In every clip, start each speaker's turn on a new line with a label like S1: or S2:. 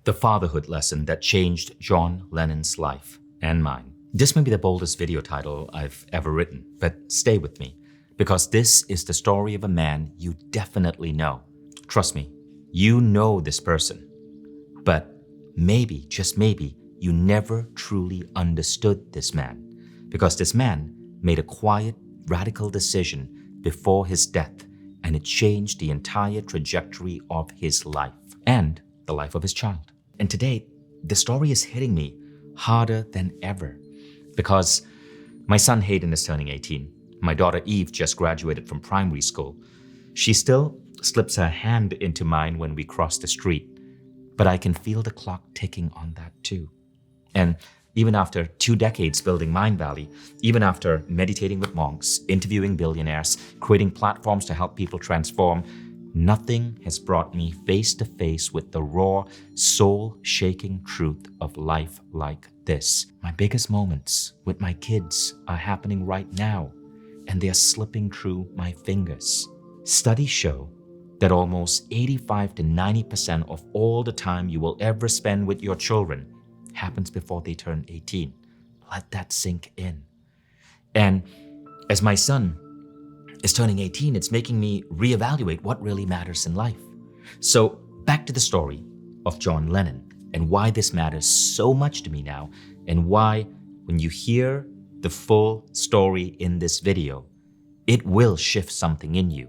S1: The fatherhood lesson that changed John Lennon's life and mine. This may be the boldest video title I've ever written, but stay with me, because this is the story of a man you definitely know. Trust me, you know this person, but maybe, just maybe, you never truly understood this man, because this man made a quiet, radical decision before his death, and it changed the entire trajectory of his life and the life of his child. And today, the story is hitting me harder than ever because my son Hayden is turning 18. My daughter Eve just graduated from primary school. She still slips her hand into mine when we cross the street, but I can feel the clock ticking on that too. And even after 2 decades building Mindvalley, even after meditating with monks, interviewing billionaires, creating platforms to help people transform, nothing has brought me face to face with the raw, soul-shaking truth of life like this. My biggest moments with my kids are happening right now, and they are slipping through my fingers. Studies show that almost 85 to 90% of all the time you will ever spend with your children happens before they turn 18. Let that sink in. And as my son is turning 18, it's making me reevaluate what really matters in life. So back to the story of John Lennon and why this matters so much to me now, and why when you hear the full story in this video, it will shift something in you,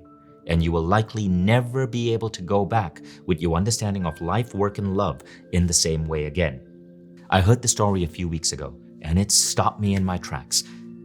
S1: and you will likely never be able to go back with your understanding of life, work, and love in the same way again. I heard the story a few weeks ago, and it stopped me in my tracks.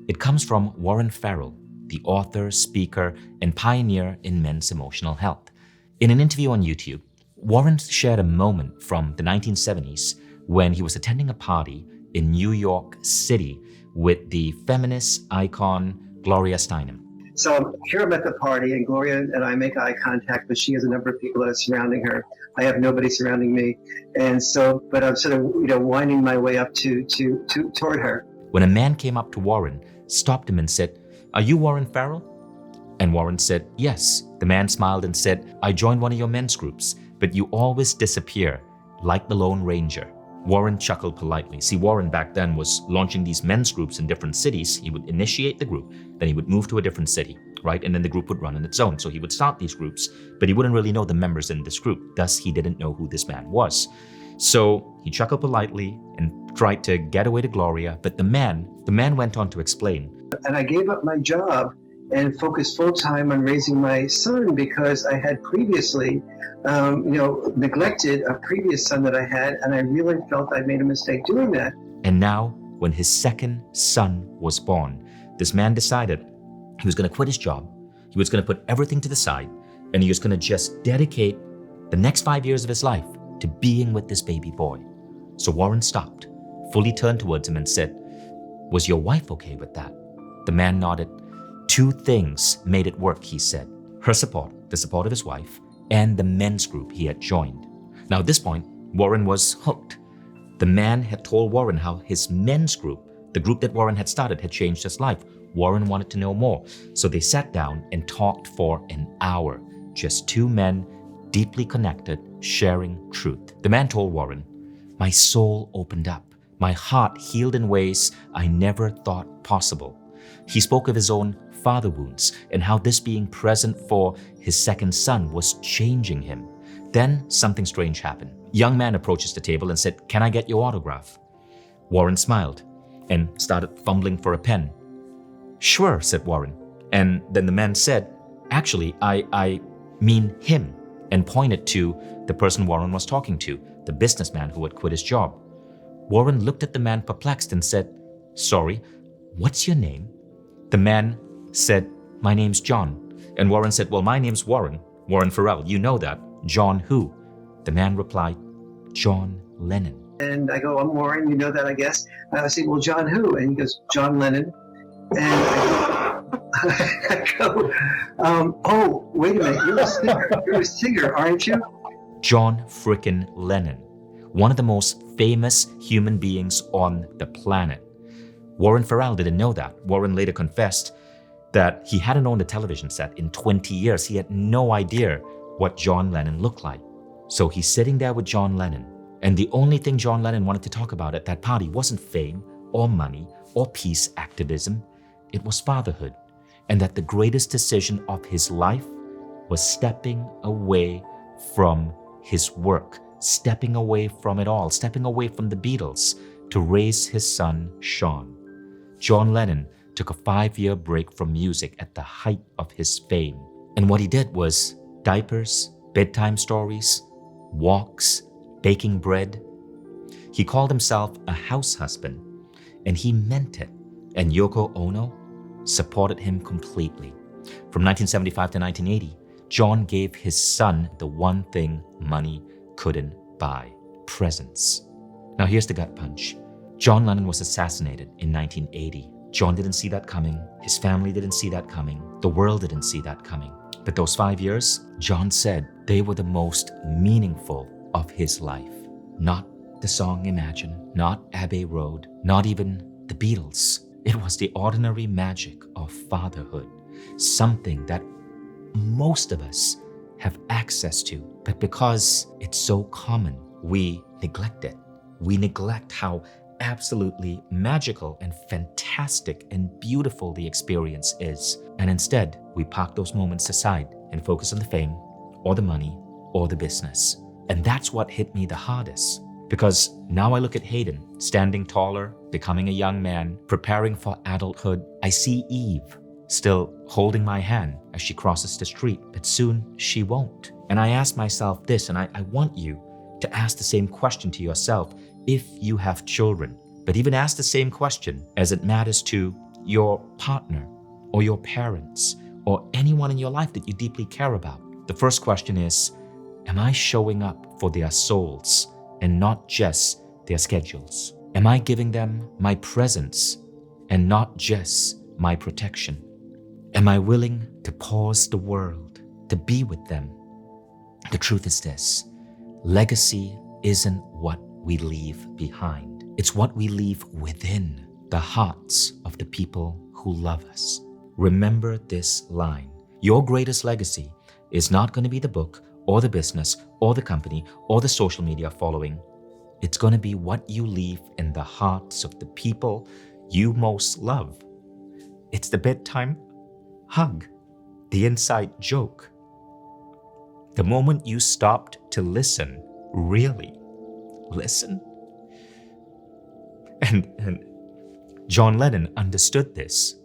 S1: It comes from Warren Farrell, the author, speaker, and pioneer in men's emotional health. In an interview on YouTube, Warren shared a moment from the 1970s when he was attending a party in New York City with the feminist icon Gloria Steinem.
S2: So here I'm at the party, and Gloria and I make eye contact, but she has a number of people that are surrounding her. I have nobody surrounding me, and so, but I'm sort of, winding my way up toward her.
S1: When a man came up to Warren, stopped him and said, "Are you Warren Farrell?" And Warren said, "Yes." The man smiled and said, "I joined one of your men's groups, but you always disappear, like the Lone Ranger." Warren chuckled politely. See, Warren back then was launching these men's groups in different cities. He would initiate the group, then he would move to a different city, right? And then the group would run on its own. So he would start these groups, but he wouldn't really know the members in this group. Thus, he didn't know who this man was. So he chuckled politely and tried to get away to Gloria, but the man went on to explain.
S2: And I gave up my job and focused full time on raising my son because I had previously, neglected a previous son that I had, and I really felt I made a mistake doing that.
S1: And now, when his second son was born, this man decided he was going to quit his job, he was going to put everything to the side, and he was going to just dedicate the next 5 years of his life to being with this baby boy. So Warren stopped, fully turned towards him and said, "Was your wife okay with that?" The man nodded. 2 things made it work, he said. Her support, the support of his wife, and the men's group he had joined. Now at this point, Warren was hooked. The man had told Warren how his men's group, the group that Warren had started, had changed his life. Warren wanted to know more. So they sat down and talked for an hour. Just 2 men, deeply connected, sharing truth. The man told Warren, "My soul opened up. My heart healed in ways I never thought possible." He spoke of his own father wounds and how this being present for his second son was changing him. Then something strange happened. Young man approaches the table and said, "Can I get your autograph?" Warren smiled and started fumbling for a pen. "Sure," said Warren. And then the man said, "Actually, I mean him," and pointed to the person Warren was talking to, the businessman who had quit his job. Warren looked at the man perplexed and said, "Sorry, what's your name?" The man said, "My name's John." And Warren said, "Well, my name's Warren Farrell. You know that. John who?" The man replied, "John Lennon."
S2: And I go, "I'm Warren, you know that, I guess." I say, "Well, John who?" And he goes, "John Lennon." And I go, "Oh, wait a minute, you're a singer, aren't you?"
S1: John frickin' Lennon, one of the most famous human beings on the planet. Warren Farrell didn't know that. Warren later confessed that he hadn't owned a television set in 20 years. He had no idea what John Lennon looked like. So he's sitting there with John Lennon, And the only thing John Lennon wanted to talk about at that party wasn't fame or money or peace activism. It was fatherhood. And that the greatest decision of his life was stepping away from his work, stepping away from it all, stepping away from the Beatles to raise his son, Sean. John Lennon took a 5-year break from music at the height of his fame. And what he did was diapers, bedtime stories, walks, baking bread. He called himself a house husband, and he meant it. And Yoko Ono supported him completely. From 1975 to 1980, John gave his son the one thing money couldn't buy: presents. Now here's the gut punch. John Lennon was assassinated in 1980. John didn't see that coming. His family didn't see that coming. The world didn't see that coming. But those 5 years, John said they were the most meaningful of his life. Not the song Imagine, not Abbey Road, not even the Beatles. It was the ordinary magic of fatherhood, something that most of us have access to, but because it's so common, we neglect it. We neglect how absolutely magical and fantastic and beautiful the experience is. And instead, we park those moments aside and focus on the fame or the money or the business. And that's what hit me the hardest. Because now I look at Hayden, standing taller, becoming a young man, preparing for adulthood. I see Eve still holding my hand as she crosses the street, but soon she won't. And I ask myself this, and I want you to ask the same question to yourself if you have children, but even ask the same question as it matters to your partner or your parents or anyone in your life that you deeply care about. The first question is, am I showing up for their souls and not just their schedules? Am I giving them my presence and not just my protection? Am I willing to pause the world to be with them? The truth is this: legacy isn't what we leave behind. It's what we leave within the hearts of the people who love us. Remember this line: your greatest legacy is not going to be the book or the business or the company or the social media following. It's going to be what you leave in the hearts of the people you most love. It's the bedtime hug, the inside joke, the moment you stopped to listen, really listen. And John Lennon understood this.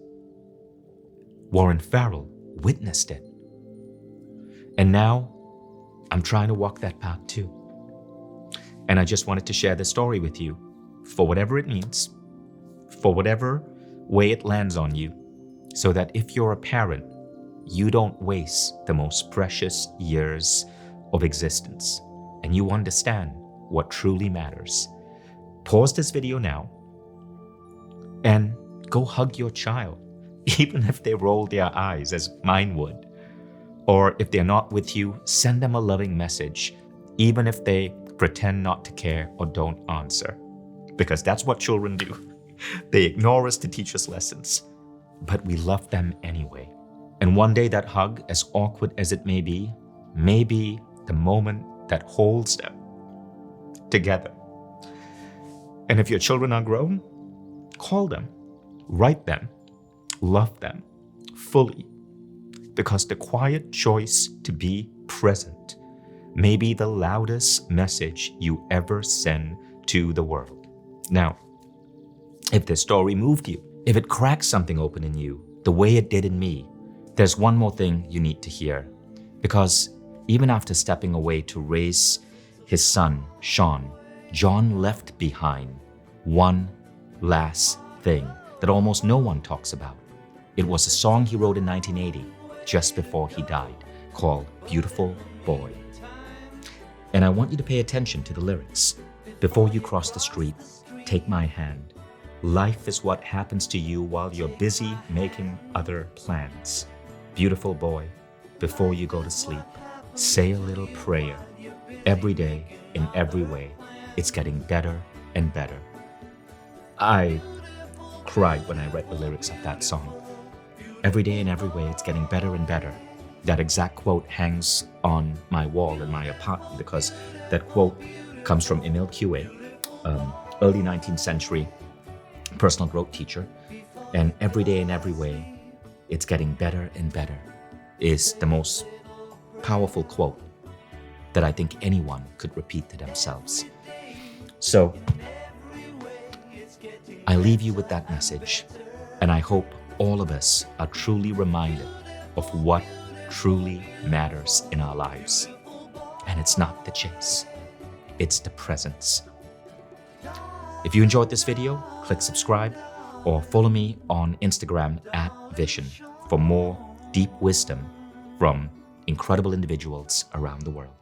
S1: Warren Farrell witnessed it. And now I'm trying to walk that path too. And I just wanted to share this story with you for whatever it means, for whatever way it lands on you, so that if you're a parent, you don't waste the most precious years of existence and you understand what truly matters. Pause this video now and go hug your child, even if they roll their eyes as mine would. Or if they're not with you, send them a loving message, even if they pretend not to care or don't answer. Because that's what children do. They ignore us to teach us lessons, but we love them anyway. And one day that hug, as awkward as it may be the moment that holds them together. And if your children are grown, call them, write them, love them fully. Because the quiet choice to be present may be the loudest message you ever send to the world. Now, if this story moved you, if it cracked something open in you, the way it did in me, there's one more thing you need to hear. Because even after stepping away to raise his son, Sean, John left behind one last thing that almost no one talks about. It was a song he wrote in 1980, just before he died, called Beautiful Boy. And I want you to pay attention to the lyrics. Before you cross the street, take my hand. Life is what happens to you while you're busy making other plans. Beautiful boy, before you go to sleep, say a little prayer. Every day, in every way, it's getting better and better. I cried when I read the lyrics of that song. Every day in every way, it's getting better and better. That exact quote hangs on my wall in my apartment because that quote comes from Emile Coué, early 19th century personal growth teacher. And every day in every way, it's getting better and better is the most powerful quote that I think anyone could repeat to themselves. So I leave you with that message, and I hope all of us are truly reminded of what truly matters in our lives. And it's not the chase, it's the presence. If you enjoyed this video, click subscribe or follow me on Instagram @Vision for more deep wisdom from incredible individuals around the world.